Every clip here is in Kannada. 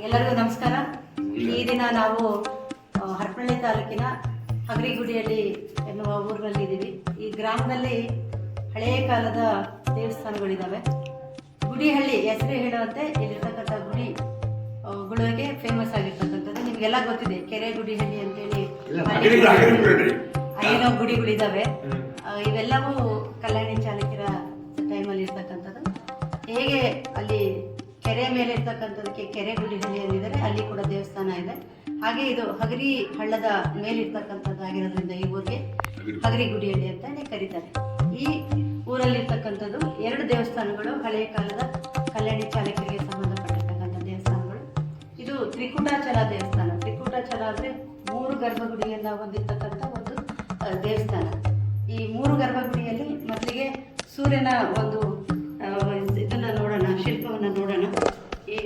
ಎಲ್ಲರಿಗೂ ನಮಸ್ಕಾರ. ಈ ದಿನ ನಾವು ಹರಪನಹಳ್ಳಿ ತಾಲೂಕಿನ ಹಗರಿಗುಡಿಯಲ್ಲಿ ಎನ್ನುವ ಊರಿನಲ್ಲಿ ಇದ್ದೀವಿ. ಈ ಗ್ರಾಮದಲ್ಲಿ ಹಳೆಯ ಕಾಲದ ದೇವಸ್ಥಾನಗಳಿದ್ದಾವೆ. ಗುಡಿಹಳ್ಳಿ ಹೆಸರು ಹೇಳುವಂತೆ ಇಲ್ಲಿರ್ತಕ್ಕಂಥ ಗುಡಿಗಳಿಗೆ ಫೇಮಸ್ ಆಗಿರ್ತಕ್ಕಂಥದ್ದು ನಿಮಗೆಲ್ಲ ಗೊತ್ತಿದೆ. ಕೆರೆ ಗುಡಿಹಳ್ಳಿ ಅಂತೇಳಿ ಅಲ್ಲಿನ ಗುಡಿಗಳಿದ್ದಾವೆ. ಇವೆಲ್ಲವೂ ಕಲ್ಯಾಣಿ ಚಾಲುಕ್ಯರ ಟೈಮಲ್ಲಿ ಇರ್ತಕ್ಕಂಥದ್ದು. ಹೇಗೆ ಅಲ್ಲಿ ಕೆರೆ ಮೇಲೆ ಇರ್ತಕ್ಕಂಥದಕ್ಕೆ ಕೆರೆ ಗುಡಿಹಳ್ಳಿ ಅಂದಿದ್ದಾರೆ, ಅಲ್ಲಿ ಕೂಡ ದೇವಸ್ಥಾನ ಇದೆ. ಹಾಗೆ ಇದು ಹಗರಿ ಹಳ್ಳದ ಮೇಲಿರ್ತಕ್ಕಂಥದ್ದಾಗಿರೋದ್ರಿಂದ ಈ ಊರಿಗೆ ಹಗರಿ ಗುಡಿಹಳ್ಳಿ ಅಂತಾನೆ ಕರೀತಾರೆ. ಈ ಊರಲ್ಲಿರ್ತಕ್ಕಂಥದ್ದು 2 ದೇವಸ್ಥಾನಗಳು ಹಳೆಯ ಕಾಲದ ಕಲ್ಯಾಣಿ ಚಾಲುಕ್ಯರಿಗೆ ಸಂಬಂಧಪಟ್ಟಿರ್ತಕ್ಕಂಥ ದೇವಸ್ಥಾನಗಳು. ಇದು ತ್ರಿಕೂಟಾಚಲ ದೇವಸ್ಥಾನ. ತ್ರಿಕೂಟಾಚಲ ಅಂದರೆ 3 ಗರ್ಭಗುಡಿಯಿಂದ ಹೊಂದಿರತಕ್ಕಂಥ ಒಂದು ದೇವಸ್ಥಾನ. ಈ 3 ಗರ್ಭಗುಡಿಯಲ್ಲಿ ಮೊದಲಿಗೆ ಸೂರ್ಯನ ಒಂದು ಇದನ್ನ ನೋಡೋಣ, ಶಿಲ್ಪವನ್ನು ನೋಡೋಣ. ಈ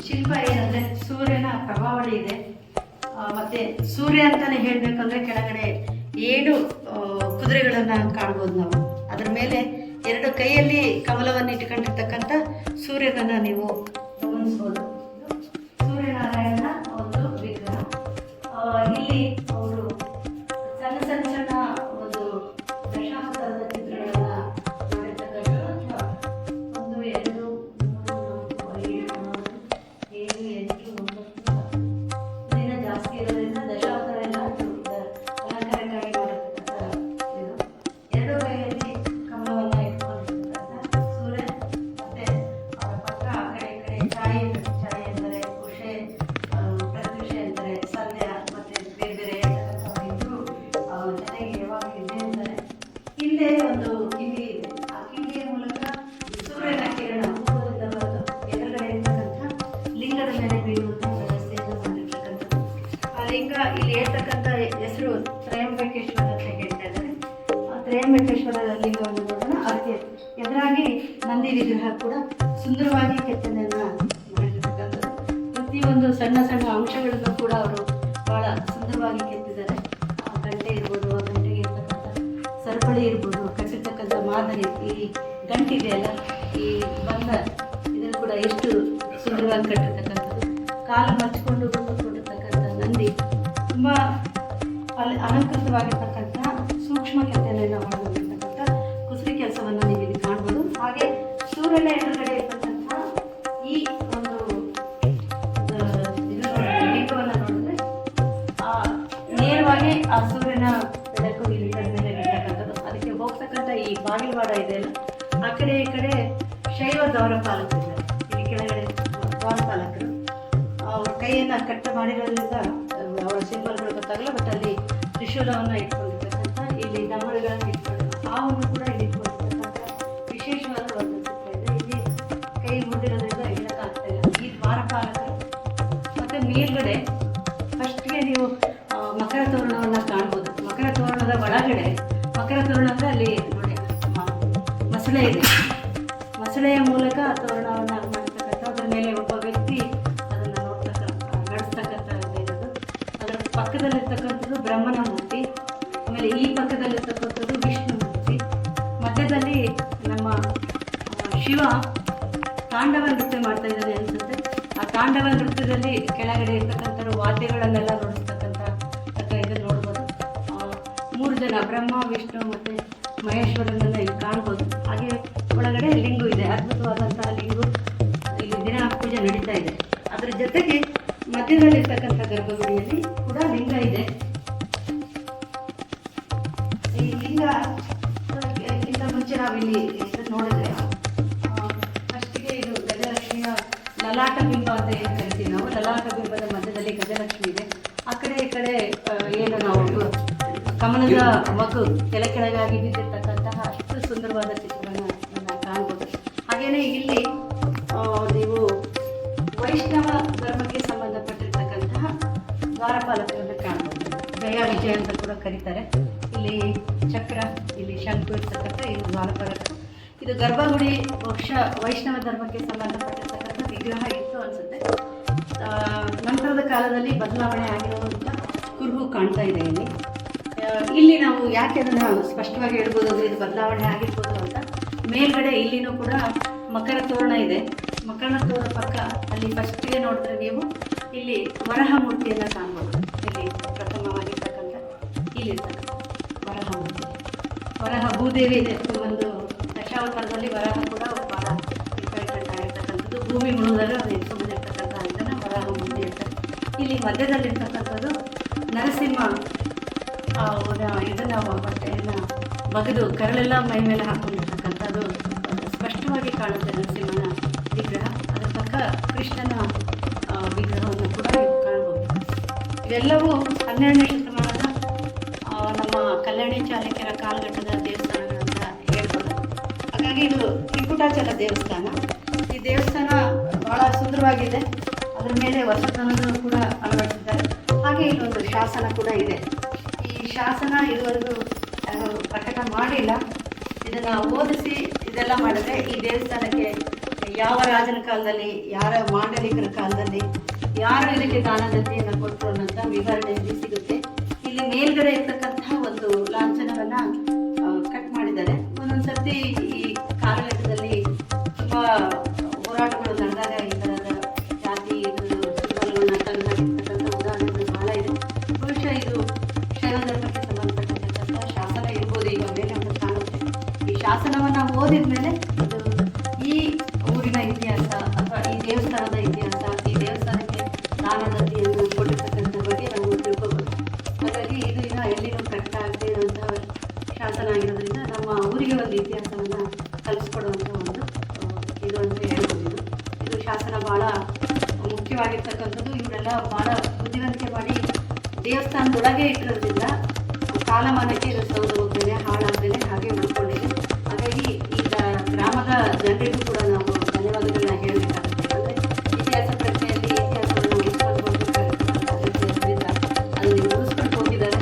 ಶಿಲ್ಪ ಏನಂದ್ರೆ ಸೂರ್ಯನ ಪ್ರಭಾವಳಿ ಇದೆ. ಮತ್ತೆ ಸೂರ್ಯ ಅಂತಾನೆ ಹೇಳ್ಬೇಕಂದ್ರೆ ಕೆಳಗಡೆ 7 ಕುದುರೆಗಳನ್ನ ಕಾಣ್ಬೋದು ನಾವು. ಅದರ ಮೇಲೆ 2 ಕೈಯಲ್ಲಿ ಕಮಲವನ್ನು ಇಟ್ಕೊಂಡಿರ್ತಕ್ಕಂಥ ಸೂರ್ಯನನ್ನ ನೀವು ಗಮನಿಸ್ಬೋದು. ಸೂರ್ಯನಾರಾಯಣ ಒಂದು ವಿಗ್ರಹ. ಇಲ್ಲಿ ಅವರು ಸಣ್ಣ ಸಣ್ಣ ಸಣ್ಣ ಒಂದು ದಶಾವತಾರದ ಚಿತ್ರಗಳನ್ನ ಮಾಡಿರ್ತಕ್ಕಂಥ 1 2 3 4 5 6 7 8 9 ದಿನ ಜಾಸ್ತಿ ಇರೋದ್ರಿಂದ ದಶಾವತಾರ ಎಲ್ಲ ಅಲಂಕಾರಕ್ಕಾಗಿ ಮಾಡಿರ್ತಕ್ಕಂಥ ಇದು. 2 ಕೈಯಲ್ಲಿ ಕಮಲವನ್ನ ಇಟ್ಕೊಂಡಿರ್ತಕ್ಕಂಥ ಸೂರ್ಯ, ಮತ್ತೆ ಅವರ ಪಕ್ಕ ಆ ಕಡೆ ಈ ಕಡೆ ಛಾಯೆ ಅಂತಾರೆ, ಕುಶೆ, ಪ್ರತ್ಯುಷೆ ಅಂತಾರೆ, ಸಂಧ್ಯಾ, ಮತ್ತೆ ಬೇರೆ ಬೇರೆ ಇದ್ರು ಜೊತೆಗೆ ಯಾವಾಗ ಇದ್ದೇ ಇರ್ತಾರೆ. ಹಿಂದೆ ಒಂದು ಕಿಂಡಿ ಇದೆ. ಆ ಕಿಂಡಿಯ ಮೂಲಕ ಸೂರ್ಯನ ಕಿರಣ ಪೂರ್ವದಿಂದ ಬಂದು ಎದುರುಗಡೆ ಇರ್ತಕ್ಕಂಥ ಲಿಂಗದ ಮೇಲೆ ಬೀಳುವಂತಹ ವ್ಯವಸ್ಥೆಯನ್ನು ಮಾಡಿರ್ತಕ್ಕಂಥದ್ದು. ಆ ಲಿಂಗ ಇಲ್ಲಿ ಹೇಳ್ತಕ್ಕಂಥ ಹೆಸರು ತ್ರಯಂಬಕೇಶ್ವರ ಅಂತ ಹೇಳ್ತಾ ಇದ್ದಾರೆ. ಆ ತ್ರಯಂಬಕೇಶ್ವರ ಲಿಂಗವನ್ನು ನೋಡೋಣ. ಅದಕ್ಕೆ ಎದುರಾಗಿ ನಂದಿ ವಿಗ್ರಹ ಕೂಡ ಸುಂದರವಾಗಿ ಕೆತ್ತನೆಯನ್ನ ಮಾಡಿರ್ತಕ್ಕಂಥದ್ದು. ಪ್ರತಿಯೊಂದು ಸಣ್ಣ ಸಣ್ಣ ಅಂಶಗಳನ್ನು ಕೂಡ ಅವರು ಬಹಳ ಸುಂದರವಾಗಿ ಕೆತ್ತಿದ್ದಾರೆ. ಆ ಗಂಟೆ ಇರ್ಬೋದು, ಆ ಗಂಟೆಗೆ ಇರ್ತಕ್ಕಂಥ ಸರಪಳಿ ಇರ್ಬೋದು, ಕಟ್ಟಿರ್ತಕ್ಕಂಥ ಮಾದರಿ, ಈ ಗಂಟಿದೆಯಲ್ಲ, ಈ ಬಂಧ, ಇದನ್ನು ಕೂಡ ಎಷ್ಟು ಸುಂದರವಾಗಿ ಕಟ್ಟಿರ್ತಕ್ಕಂಥದ್ದು. ಕಾಲು ಮಚ್ಚಿಕೊಂಡು ಕೂತ್ಕೊಂಡಿರ್ತಕ್ಕಂಥ ನಂದಿ ತುಂಬ ಅಲಂಕೃತವಾಗಿರ್ತಕ್ಕಂಥ ಸೂಕ್ಷ್ಮ ಕೆತ್ತನೆಯನ್ನು ಮಾಡಿರ್ತಕ್ಕಂಥ ಕುಸರಿ ಕೆಲಸವನ್ನು ನೀವು ಇಲ್ಲಿ ಕಾಣ್ಬೋದು. ಹಾಗೆ ಸೂರ್ಯನ ಎದುರುಗಡೆ ಇರ್ತಕ್ಕಂಥ ಈ ಒಂದು ಲಿಂಗವನ್ನು ನೋಡಿದ್ರೆ ನೇರವಾಗಿ ಆ ಸೂರ್ಯನ ಬೆಳಕು ಇಲ್ಲಿ ಮೇಲೆ ಇರ್ತಕ್ಕಂಥದ್ದು. ಅದಕ್ಕೆ ಹೋಗ್ತಕ್ಕಂಥ ಈ ಬಾಗಿಲವಾಡ ಇದೆಯಲ್ಲ, ಆ ಕಡೆ ಈ ಕಡೆ ಶೈವ ದ್ವಾರಪಾಲಕರಿದ್ದಾರೆ. ಇಲ್ಲಿ ಕೆಳಗಡೆ ದ್ವಾರಪಾಲಕರು ಅವ್ರ ಕೈಯನ್ನು ಕಟ್ಟ ಮಾಡಿರೋದ್ರಿಂದ ಅವರ ಸಿಂಬಲ್ಗಳು ಗೊತ್ತಾಗಲ್ಲ. ಬಟ್ ಅಲ್ಲಿ ತ್ರಿಶೂಲವನ್ನು ಇಟ್ಕೊಂಡಿರ್ತಕ್ಕಂಥ, ಇಲ್ಲಿ ಡಮರುಗಳನ್ನು ಇಟ್ಕೊಂಡು ಹಾವನ್ನು ಕೂಡ ಇಲ್ಲಿ ಇಟ್ಕೊಂಡಿರ್ತಕ್ಕಂಥ ವಿಶೇಷವಾದ ಒಂದು ಚಿತ್ರ ಇದೆ. ಇಲ್ಲಿ ಕೈ ಮುಟ್ಟಿರೋದ್ರಿಂದ ಹೇಳಕ್ಕಾಗ್ತಾ ಇಲ್ಲ. ಈ ದ್ವಾರಪಾಲಕರು ಮತ್ತೆ ಮೇಲ್ಗಡೆ ಫಸ್ಟ್ಗೆ ನೀವು ಮಕರ ತೋರಣವನ್ನು ಕಾಣ್ಬೋದು. ಮಕರ ತೋರಣದ ಒಳಗಡೆ, ಮಕರ ತೋರಣ ಅಂದರೆ ಅಲ್ಲಿ ನೋಡಿ ಮಸಳೆ ಇದೆ. ಮಸಳೆಯ ಮೂಲಕ ತೋರಣವನ್ನು ಮಾಡ್ತಕ್ಕಂಥ, ಅದರ ಮೇಲೆ ಒಬ್ಬ ವ್ಯಕ್ತಿ ಅದನ್ನು ನಡೆಸ್ತಕ್ಕಂಥ ಇರೋದು. ಅದರ ಪಕ್ಕದಲ್ಲಿರ್ತಕ್ಕಂಥದ್ದು ಬ್ರಹ್ಮನ ಮೂರ್ತಿ, ಆಮೇಲೆ ಈ ಪಕ್ಕದಲ್ಲಿರ್ತಕ್ಕಂಥದ್ದು ವಿಷ್ಣು ಮೂರ್ತಿ, ಮಧ್ಯದಲ್ಲಿ ನಮ್ಮ ಶಿವ ತಾಂಡವ ನೃತ್ಯ ಮಾಡ್ತಾ ಇದ್ದಾರೆ ಅನ್ಸುತ್ತೆ. ಆ ತಾಂಡವ ನೃತ್ಯದಲ್ಲಿ ಕೆಳಗಡೆ ಇರ್ತಕ್ಕಂಥ ವಾದ್ಯಗಳನ್ನೆಲ್ಲ ನೋಡಿಸ್ತಕ್ಕಂಥ ಇದನ್ನು ನೋಡ್ಬೋದು. 3 ಜನ ಬ್ರಹ್ಮ, ವಿಷ್ಣು ಮತ್ತು ಮಹೇಶ್ವರನನ್ನು ಇಲ್ಲಿ ಕಾಣ್ಬೋದು. ಹಾಗೆ ಒಳಗಡೆ ಲಿಂಗು ಇದೆ, ಅದ್ಭುತವಾದಂತಹ ಲಿಂಗು. ಇಲ್ಲಿ ದಿನ ಪೂಜೆ ನಡೀತಾ ಇದೆ. ಅದರ ಜೊತೆಗೆ ಮಧ್ಯದಲ್ಲಿರ್ತಕ್ಕಂಥ ಗರ್ಭಗುಡಿಯಲ್ಲಿ ಕೂಡ ಲಿಂಗ ಇದೆ. ಈ ಲಿಂಗ ಇಂತ ಮುಂಚೆ ನಾವಿಲ್ಲಿ ನೋಡಿದ್ರೆ ಫಸ್ಟಿಗೆ ಇದು ಗಜಲಕ್ಷ್ಮಿಯ ಲಲಾಟ ಬಿಂಬ ಅಂತ ಏನು ಕರಿತೀವಿ ನಾವು. ಲಲಾಟ ಬಿಂಬದ ಮಧ್ಯದಲ್ಲಿ ಗಜಲಕ್ಷ್ಮಿ ಇದೆ. ಆ ಕಡೆ ಈ ಕಡೆ ಏನು ನಾವು ಕಮಲದ ಮಗು ಕೆಳಗಾಗಿ ಬಿದ್ದಿರ್ತಕ್ಕಂತಹ ಅಷ್ಟು ಸುಂದರವಾದ ಚಿತ್ರವನ್ನು ಕಾಣ್ಬೋದು. ಹಾಗೆಯೇ ಇಲ್ಲಿ ನೀವು ವೈಷ್ಣವ ಧರ್ಮಕ್ಕೆ ಸಂಬಂಧಪಟ್ಟಿರ್ತಕ್ಕಂತಹ ದ್ವಾರಪಾಲಕರನ್ನು ಕಾಣ್ಬೋದು. ಜಯ ವಿಜಯ ಅಂತ ಕೂಡ ಕರೀತಾರೆ. ಇಲ್ಲಿ ಚಕ್ರ, ಇಲ್ಲಿ ಶಂಕು ಇರ್ತಕ್ಕಂಥ ಇದು ದ್ವಾರಪಾಲಕರು. ಇದು ಗರ್ಭಗುಡಿ ವೈಷ್ಣವ ಧರ್ಮಕ್ಕೆ ಸಂಬಂಧಪಟ್ಟಿರ್ತಕ್ಕಂಥ ವಿಗ್ರಹ ಇತ್ತು ಅನಿಸುತ್ತೆ. ನಂತರದ ಕಾಲದಲ್ಲಿ ಬದಲಾವಣೆ ಆಗಿರುವಂಥ ಕುರುಹು ಕಾಣ್ತಾ ಇದೆ ಇಲ್ಲಿ. ಇಲ್ಲಿ ನಾವು ಯಾಕೆ ಅದನ್ನು ಸ್ಪಷ್ಟವಾಗಿ ಹೇಳ್ಬೋದು ಅಂದರೆ ಇದು ಬದಲಾವಣೆ ಆಗಿರ್ಬೋದು ಅಂತ. ಮೇಲ್ಗಡೆ ಇಲ್ಲಿನೂ ಕೂಡ ಮಕರ ತೋರಣ ಇದೆ. ಮಕರ ತೋರಣ ಪಕ್ಕ ಅಲ್ಲಿ ಫಸ್ಟಿಗೆ ನೋಡಿದ್ರೆ ನೀವು ಇಲ್ಲಿ ವರಹ ಮೂರ್ತಿಯನ್ನು ಕಾಣ್ಬೋದು. ಇಲ್ಲಿ ಪ್ರಥಮವಾಗಿರ್ತಕ್ಕಂಥ ಇಲ್ಲಿರ್ತಕ್ಕಂಥ ವರಹ ಮೂರ್ತಿ, ವರಹ ಭೂದೇವಿ ಇದೆ. ಒಂದು ದಶಾವತಾರದಲ್ಲಿ ವರಹ ಕೂಡ ಭಾಳ ಇಂಪಾರ್ಟೆಂಟ್ ಆಗಿರ್ತಕ್ಕಂಥದ್ದು. ಭೂಮಿ ಮುಳುಗಲು ಅದು ಎತ್ಕೊಂಡಿರ್ತಕ್ಕಂಥ ಇದನ್ನು ವರಹ ಮೂರ್ತಿ ಇರ್ತಾರೆ. ಇಲ್ಲಿ ಮಧ್ಯದಲ್ಲಿರ್ತಕ್ಕಂಥದ್ದು ನರಸಿಂಹ ಇದನ್ನು ಬಟ್ಟೆಯನ್ನು ಬಗೆದು ಕರಳೆಲ್ಲ ಮೈ ಮೇಲೆ ಹಾಕೊಂಡಿರ್ತಕ್ಕಂಥದ್ದು ಸ್ಪಷ್ಟವಾಗಿ ಕಾಣುತ್ತೆ ನರಸಿಂಹನ ವಿಗ್ರಹ. ಅದರ ಪಕ್ಕ ಕೃಷ್ಣನ ವಿಗ್ರಹವನ್ನು ಕೂಡ ನೀವು ಕಾಣ್ಬೋದು. ಇವೆಲ್ಲವೂ 12ನೇ ಶತಮಾನದ ನಮ್ಮ ಕಲ್ಯಾಣಿ ಚಾಲುಕ್ಯರ ಕಾಲಘಟ್ಟದ ದೇವಸ್ಥಾನಗಳಂತ ಹೇಳ್ಬೋದು. ಹಾಗಾಗಿ ಇದು ತ್ರಿಕುಟಾಚಲ ದೇವಸ್ಥಾನ. ಈ ದೇವಸ್ಥಾನ ಭಾಳ ಸುಂದರವಾಗಿದೆ. ಅದರ ಮೇಲೆ ವಸತನೂ ಕೂಡ ಅಳವಡಿಸಿದ್ದಾರೆ. ಹಾಗೆ ಇಲ್ಲೊಂದು ಶಾಸನ ಕೂಡ ಇದೆ. ಈ ಶಾಸನ ಇದುವರೆಗೂ ಪ್ರಕಟ ಮಾಡಿಲ್ಲ. ಇದನ್ನು ಓದಿಸಿ ಇದೆಲ್ಲ ಮಾಡಿದ್ರೆ ಈ ದೇವಸ್ಥಾನಕ್ಕೆ ಯಾವ ರಾಜನ ಕಾಲದಲ್ಲಿ, ಯಾರ ಮಾಂಡಲಿಕರ ಕಾಲದಲ್ಲಿ ಯಾರು ಇದಕ್ಕೆ ದಾನದತ್ತಿಯನ್ನು ಕೊಟ್ಟರು ಅನ್ನೋಂಥ ವಿವರಣೆ ಇಲ್ಲಿ ಸಿಗುತ್ತೆ. ಇಲ್ಲಿ ಮೇಲ್ಗಡೆ ಇರ್ತಕ್ಕಂತಹ ಒಂದು ಲಾಂಛನವನ್ನು ಕಟ್ ಮಾಡಿದ್ದಾರೆ. ಒಂದೊಂದು ಸರ್ತಿ ಈ ಕಾಲಘಟ್ಟದಲ್ಲಿ ತುಂಬ ಹೋರಾಟಗಳು ನಡೆದಾಗ ಈ ಥರದ ಜಾತಿ ಸಿಂಬಲ್ಗಳನ್ನ ತಂದಾಗಿರ್ತಕ್ಕಂಥ ಉದಾಹರಣೆಗಳು ಭಾಳ ಇದೆ. ಬಹುಶಃ ಇದು ಶೈವ ಧರ್ಮಕ್ಕೆ ಸಂಬಂಧಪಟ್ಟಿರ್ತಕ್ಕಂಥ ಶಾಸನ ಇರ್ಬೋದು. ಈಗ ಮೇಲೆ ಅಂತ ಕಾಣುತ್ತೆ. ಈ ಶಾಸನವನ್ನು ಓದಿದ ಮೇಲೆ ಇದು ಈ ಊರಿನ ಇತಿಹಾಸ ಅಥವಾ ಈ ದೇವಸ್ಥಾನದ ಇತಿಹಾಸ, ಈ ದೇವಸ್ಥಾನಕ್ಕೆ ದಾನದತ್ತಿಯನ್ನು ಕೊಟ್ಟಿರ್ತಕ್ಕಂಥ ಬಗ್ಗೆ ನಾವು ತಿಳ್ಕೊಬೋದು. ಹಾಗಾಗಿ ಇದು ಇನ್ನೂ ಎಲ್ಲಿನೂ ಕರೆಕ್ಟ್ ಆಗದೆ ಇರುವಂಥ ಶಾಸನ ಆಗಿರೋದ್ರಿಂದ ನಮ್ಮ ಊರಿಗೆ ಒಂದು ಇತಿಹಾಸವನ್ನು ಕಲಿಸ್ಕೊಡುವಂಥ ಒಂದು ಇದು ಅಂತ ಹೇಳ್ಬೋದು. ಇದು ಶಾಸನ ಭಾಳ ಮುಖ್ಯವಾಗಿರ್ತಕ್ಕಂಥದ್ದು. ಇವರೆಲ್ಲ ಭಾಳ ಬುದ್ಧಿವಂತಿಕೆ ಮಾಡಿ ದೇವಸ್ಥಾನದೊಳಗೆ ಇಟ್ಟಿರೋದ್ರಿಂದ ಕಾಲಮಾನಕ್ಕೆ ಇದು ಸೌದು ಹೋಗ್ತೇನೆ, ಹಾಳಾಗ್ತೇನೆ, ಹಾಗೆ ಉಳ್ಕೊಂಡಿದೆ. ಹಾಗಾಗಿ ಈಗ ಗ್ರಾಮದ ಜನರಿಗೂ ಕೂಡ ನಾವು ಧನ್ಯವಾದಗಳನ್ನ ಹೇಳಬೇಕಾಗುತ್ತೆ. ಅಂದರೆ ಇತಿಹಾಸ ಪ್ರಜ್ಞೆಯಲ್ಲಿ ಇತಿಹಾಸವನ್ನು ಉಳಿಸ್ಕೊಂಡು ಹೋಗಬೇಕಾಗಿದ್ದರಿಂದ ಅದನ್ನು ಉಳಿಸ್ಕೊಂಡು ಹೋಗಿದ್ದಾರೆ.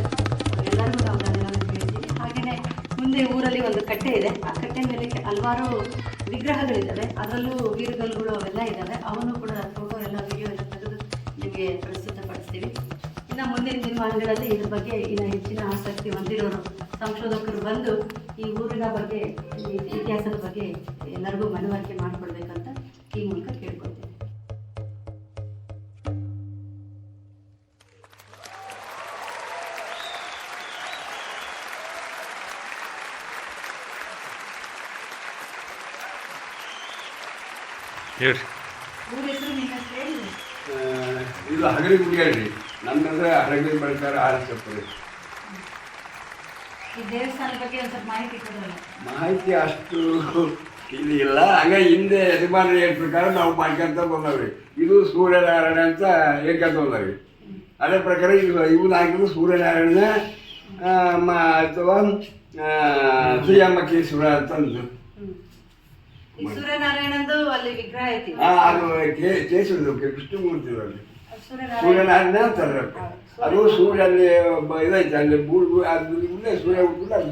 ಎಲ್ಲರಿಗೂ ನಾವು ಧನ್ಯವಾದ ಹೇಳ್ತೀವಿ. ಹಾಗೆಯೇ ಮುಂದೆ ಊರಲ್ಲಿ ಒಂದು ಕಟ್ಟೆ ಇದೆ. ಆ ಕಟ್ಟೆ ಮೇಲೆ ಹಲವಾರು ವಿಗ್ರಹಗಳಿದ್ದಾವೆ. ಅದರಲ್ಲೂ ವೀರಗಲ್ಲುಗಳು ಅವೆಲ್ಲ ಇದ್ದಾವೆ. ಅವನ್ನು ಕೂಡ ಫೋಟೋ ಎಲ್ಲ ವಿಡಿಯೋ ಎಲ್ಲ ತೆಗೆದು ನಿಮಗೆ ಪ್ರಸ್ತುತಪಡಿಸ್ತೀವಿ. ಇನ್ನು ಮುಂದಿನ ದಿನಮಾನಗಳಲ್ಲಿ ಇದ್ರ ಬಗ್ಗೆ ಇನ್ನು ಹೆಚ್ಚಿನ ಆಸಕ್ತಿ ಹೊಂದಿರೋರು ಸಂಶೋಧಕರು ಬಂದು ಈ ಊರಿನ ಬಗ್ಗೆ, ಈ ಇತಿಹಾಸದ ಬಗ್ಗೆ ಎಲ್ಲರಿಗೂ ಮನವರಿಕೆ ಮಾಡಿಕೊಡ್ಬೇಕಂತ ಈ ಮೂಲಕ ಕೇಳ್ಕೊಳ್ತೀನಿ. ಊರ ಹೆಸರು ನಿಮ್ಮ ಹೆಸರು ಹೇಳಿ. ಇದು ಹಗಲಿ ಗುಡಿ ಹೇಳ್ರಿ. ನಮ್ಮಂದ್ರೆ ಹಗಲಿ ಬೆಳಕಾರ ಆರಿಸಪ್ಪರಿ. ಈ ದೇವಸ್ಥಾನದ ಬಗ್ಗೆ ಒಂದು ಸ್ವಲ್ಪ ಮಾಹಿತಿ ಕೊಡೋಲ್ಲ. ಮಾಹಿತಿ ಅಷ್ಟು ಇಲ್ಲಿ ಇಲ್ಲ. ಹಂಗೆ ಹಿಂದೆ ಯಜಮಾನ ಹೇಳ ಪ್ರಕಾರ ನಾವು ಮಾಡ್ಕೊಂತ ಬಂದವ್ರಿ. ಇದು ಸೂರ್ಯನಾರಾಯಣ ಅಂತ ಹೇಳ್ಕೊಂತ ಬಂದವ್ರಿ. ಅದೇ ಪ್ರಕಾರ ಇವನು ಹಾಕಿದ್ರು ಸೂರ್ಯನಾರಾಯಣ ಅಥವಾ ಶ್ರೀಯಮ್ಮಕೇಶ್ವರ ಅಂತಂದು. ಸೂರ್ಯನಾರಾಯಣಂದು ಅಲ್ಲಿ ವಿಗ್ರಹ ಐತಿ. ಅದು ಕೇಶವ ಕೃಷ್ಣಮೂರ್ತಿ ಅಲ್ಲಿ ಸೂರ್ಯನಾರಾಯಣ ಅಂತಾರೆ. ಅದು ಸೂರ್ಯ ಅಲ್ಲಿ ಇದೈತೆ, ಅಲ್ಲಿ ಅದು ಮುಂದೆ ಸೂರ್ಯ ಹುಟ್ಟಿಲ್ಲ, ಅದು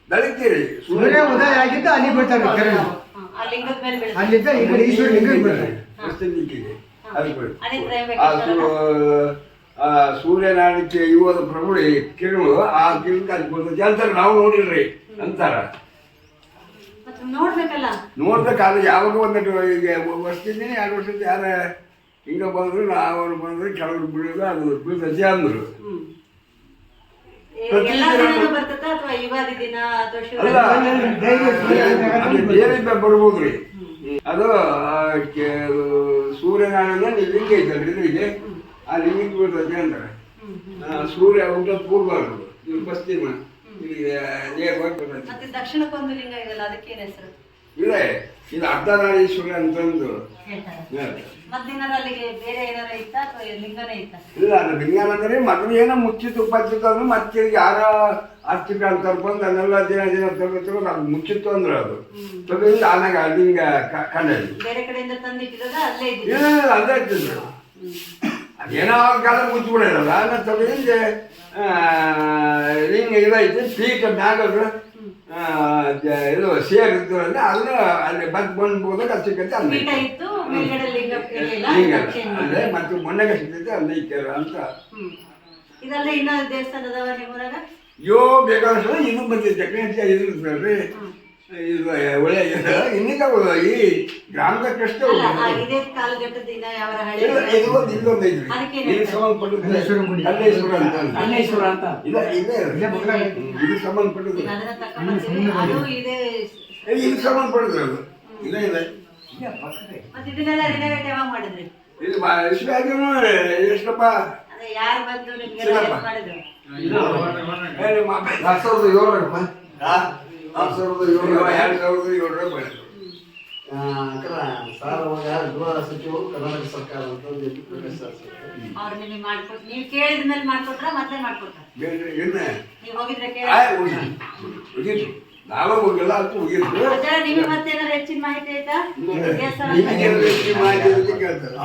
ಬೆಳಗ್ತೀರಿ. ಸೂರ್ಯ ಉದಯ ಆಗಿದ್ದು ಅಲ್ಲಿ ಬರ್ತಾರೆ. ಅಲ್ಲಿಂದ ಈಶ್ವರ ಲಿಂಗ ಸೂರ್ಯನಾರಾಯಣಕ್ಕೆ ಇವಾಗ ಪ್ರಭು ಕಿರಣು ಆ ಕಿರಣಕ್ಕೆ ಅಲ್ಲಿ ಬರ್ತದೆ ಅಂತಾರೆ. ನಾವು ನೋಡಿಲ್ರಿ ಅಂತಾರ. ನೋಡ್ಬೇಕಾದ್ರೆ ಯಾವಾಗ ಒಂದಟ್ಟು ಈಗ ವರ್ಷದಿಂದ 2 ವರ್ಷದ ಯಾರ ಹಿಂಗ ಬಂದ್ರು, ನಾವು ಬಂದ್ರೆ ಕೆಲವರು ಬಿಡೋದು, ಅದು ಬೀಳ್ತದೆ ಅಂದ್ರು. ಅಲ್ಲ ಬರ್ಬೋದ್ರಿ. ಅದು ಸೂರ್ಯನಾರಾಯಣ ಲಿಂಗ ಐತಲ್ರಿ ಇಲ್ಲಿಗೆ, ಆ ಲಿಂಗಕ್ಕೆ ಬೀಳ್ತದೆ ಅಂತಾರೆ. ಸೂರ್ಯ ಊಟ ಪೂರ್ವಾರು ಇಲ್ಲಿ ಪಶ್ಚಿಮ ದಕ್ಷಿಣಕ್ಕೊಂದು ಲಿಂಗ ಇದೆಲ್ಲ, ಅದಕ್ಕೆ ಹೆಸರು ಇದೆ. ಇದು ಅರ್ಧನಾರೀಶ್ವರ ಅಂತಂದು ಇಲ್ಲ. ಅದು ಲಿಂಗ ಅಂದ್ರೆ ಮೊದಲು ಏನೋ ಮುಚ್ಚಿತ್ತು ಉಪಚಿತ್ತು ಅಂದ್ರೆ ಮತ್ತೆ ಯಾರ ಅರ್ಚಕ ಅಂತ ಬಂದು ಅದನ್ನೆಲ್ಲ ದಿನ ತಗೋತೋ ಅದು ಮುಚ್ಚಿತ್ತು ಅಂದ್ರೆ ಅದು ತಗೊಂಡು ಆನಾಗ ಲಿಂಗ ಕಂಡಲ್ಲಿ ಅಲ್ಲೇ ಇರ್ತಿದ್ರು. ಅದೇನೋ ಕಾಲ ಮುಚ್ಚಿಬಿಡೋದಲ್ಲ ಅದನ್ನ ತಗೊಂಡು ಲಿಂಗ ಇದೈತಿ ಪೀಠ ಮ್ಯಾಗದು ಇದು ಸೇರಿದ್ದು ಅಂದ್ರೆ ಅದನ್ನ ಅಲ್ಲಿ ಬಂದ್ಬೋದಾಗ ಅದು ಸಿಕ್ಕತ್ತೆ. ಅಲ್ಲಿ ಲಿಂಗ ಅಲ್ಲೇ ಮತ್ತೆ ಮೊನ್ನೆಗೆ ಸಿಗ್ತೈತೆ ಅಲ್ಲಿ ಅಂತ. ಬೇಕಾದಷ್ಟು ಇದು ಬಂದಿದೆ ಟೆಕ್ನಾಲಜಿ ಇದ್ರಿ ಇದು ಒಳ್ಳೆ ಇನ್ನಿಂದ ಈ ಗ್ರಾಮದ ಕಷ್ಟ ಇದೇ ಕಾಲಘಟ್ಟದಿಂದ ಯಾವ ಹಳೆ ಇಲ್ಲೊಂದು ಐತ್ರಿ ಅದಕ್ಕೆ ಇದಕ್ಕೆ ಸಂಬಂಧಪಟ್ಟದ್ದು ಕಲ್ಲೇಶ್ವರ ಅಂತ ಇದು ಸಂಬಂಧಪಟ್ಟದ್ದು ಅದನ್ನ ತಕೊಂಡ್ಬರ್ತೀವಿ. ಅದು ಇದೆ ಇದಕ್ಕೆ ಸಂಬಂಧಪಟ್ಟದ್ದು ಅದು ಇದೇ ಇದೆ ಮತ್ತೆ ಇದನ್ನೆಲ್ಲ ರಿನೋವೇಟ್ ಯಾವಾಗ ಮಾಡಿದ್ರಿ? ಇದು ಎಷ್ಟಪ್ಪ ಅದೇ ಯಾರು ಬಂದು ನಿಮ್ಗೆಲ್ಲ ಹೆಲ್ಪ್ ಮಾಡಿದ್ರು? 2007 ಮಾಡಿದ್ರು. ಗೃಹ ಸಚಿವರು ಕರ್ನಾಟಕ ಸರ್ಕಾರ ಅಂತ ಅವ್ರು ನಿಮಗೆ ಮಾಡ್ಕೊಟ್ ನೀವು ಕೇಳಿದ ಮೇಲೆ ಮಾಡ್ಕೊಟ್ರ ಮತ್ತೆ ಮಾಡ್ಕೊಟ್ರ? ನೀವು ಹೋಗಿದ್ರೆ ಕೇಳಿ ನಾವೇ ಹೋಗಿಲ್ಲ ಅಂತ ಹೋಗಿದ್ರು. ಅದರ ನಿಮಗೆ ಮತ್ತೆ ಏನಾದ್ರು ಹೆಚ್ಚಿನ ಮಾಹಿತಿ ಆಯ್ತಾ? ಮಾಹಿತಿ ಕೇಳ್ತಾರೆ.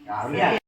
ದೇವಸ್ಥಾನ